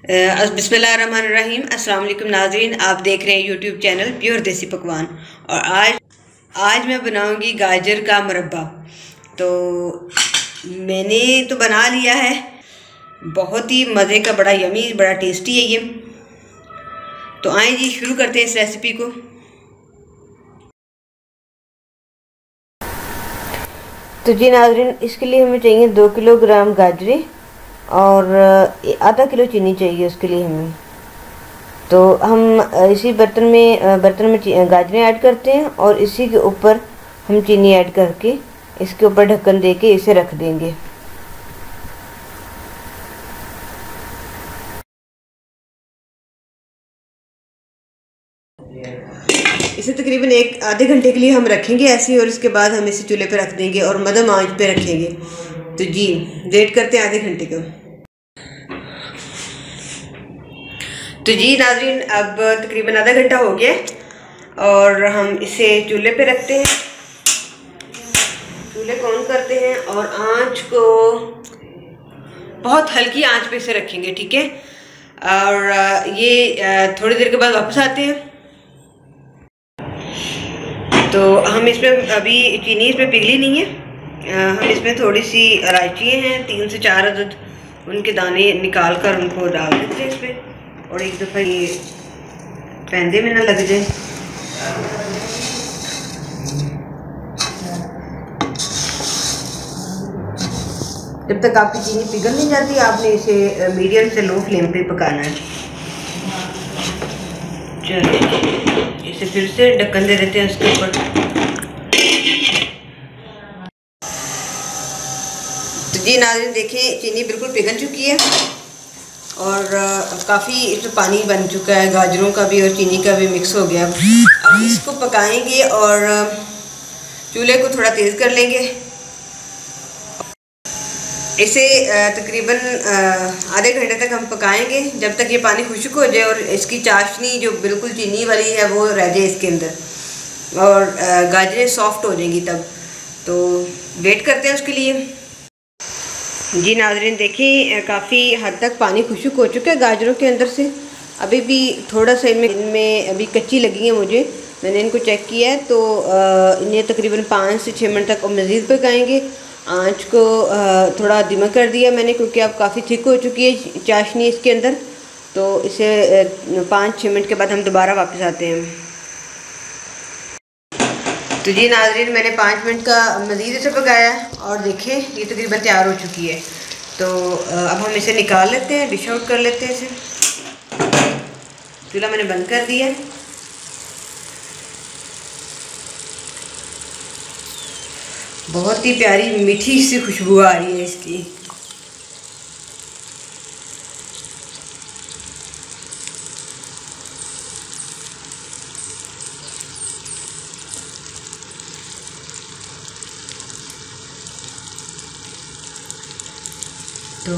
बिस्मिल्लाहिर्रहमानिर्रहीम। अस्सलाम वालेकुम नाज़रीन, आप देख रहे हैं यूट्यूब चैनल प्योर देसी पकवान। और आज मैं बनाऊंगी गाजर का मुरब्बा। तो मैंने तो बना लिया है, बहुत ही मज़े का, बड़ा यमी, बड़ा टेस्टी है ये। तो आइए जी शुरू करते हैं इस रेसिपी को। तो जी नाज़रीन, इसके लिए हमें चाहिए 2 किलोग्राम गाजरें और आधा किलो चीनी चाहिए उसके लिए हमें। तो हम इसी बर्तन में गाजरें ऐड करते हैं और इसी के ऊपर हम चीनी ऐड करके इसके ऊपर ढक्कन देके इसे रख देंगे। इसे तकरीबन आधे घंटे के लिए हम रखेंगे ऐसे, और इसके बाद हम इसे चूल्हे पे रख देंगे और मध्यम आंच पे रखेंगे। तो जी वेट करते हैं आधे घंटे का। तो जी नाज़रीन, अब तकरीबन आधा घंटा हो गया और हम इसे चूल्हे पे रखते हैं। चूल्हे को ऑन करते हैं और आंच को बहुत हल्की आंच पे इसे रखेंगे, ठीक है। और ये थोड़ी देर के बाद वापस आते हैं। तो हम इसमें अभी चीनी इसमें पिघली नहीं है। हम इसमें थोड़ी सी इलायचियाँ हैं, 3 से 4 अदद, उनके दाने निकाल कर उनको डाल देते हैं इसमें। और एक दफ़ा ये पैंदे में ना लग जाए। जब तक आपकी चीनी पिघल नहीं जाती, आपने इसे मीडियम से लो फ्लेम पे पकाना है। चलिए इसे फिर से ढक्कन दे देते हैं इसके ऊपर। तो जी नाज़रीन, देखिए चीनी बिल्कुल पिघल चुकी है और काफ़ी इसमें पानी बन चुका है, गाजरों का भी और चीनी का भी मिक्स हो गया। अब इसको पकाएंगे और चूल्हे को थोड़ा तेज़ कर लेंगे। इसे तकरीबन आधे घंटे तक हम पकाएंगे, जब तक ये पानी खुश्क हो जाए और इसकी चाशनी जो बिल्कुल चीनी वाली है वो रह जाए इसके अंदर, और गाजरें सॉफ्ट हो जाएंगी तब। तो वेट करते हैं उसके लिए। जी नाज़रीन, देखिए काफ़ी हद तक पानी खुश्क हो चुका है गाजरों के अंदर से। अभी भी थोड़ा सा इनमें अभी कच्ची लगी है मुझे, मैंने इनको चेक किया है। तो इन्हें तकरीबन 5 से 6 मिनट तक और मज़ीद पकाएंगे। आंच को थोड़ा धीमा कर दिया मैंने, क्योंकि अब काफ़ी थिक हो चुकी है चाशनी इसके अंदर। तो इसे 5-6 मिनट के बाद हम दोबारा वापस आते हैं। तो जी नाज़रीन, मैंने 5 मिनट का मज़ीद इसे पकाया और देखें ये तकरीबन तैयार हो चुकी है। तो अब हम इसे निकाल लेते हैं, डिश आउट कर लेते हैं इसे। चूल्हा मैंने बंद कर दिया। बहुत ही प्यारी मीठी सी खुशबू आ रही है इसकी। तो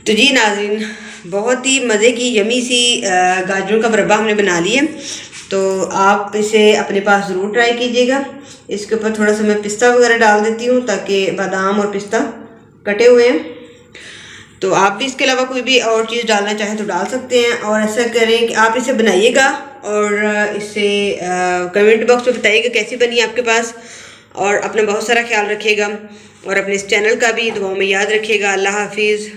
जी नाज़रीन, बहुत ही मज़े की यमी सी गाजरों का मुरब्बा हमने बना लिया। तो आप इसे अपने पास ज़रूर ट्राई कीजिएगा। इसके ऊपर थोड़ा सा मैं पिस्ता वगैरह डाल देती हूँ, ताकि बादाम और पिस्ता कटे हुए हैं। तो आप भी इसके अलावा कोई भी और चीज़ डालना चाहें तो डाल सकते हैं। और ऐसा करें कि आप इसे बनाइएगा और इसे कमेंट बॉक्स में बताइएगा कैसी बनी आपके पास। और अपना बहुत सारा ख्याल रखिएगा और अपने इस चैनल का भी दुआओं में याद रखिएगा। अल्लाह हाफिज़।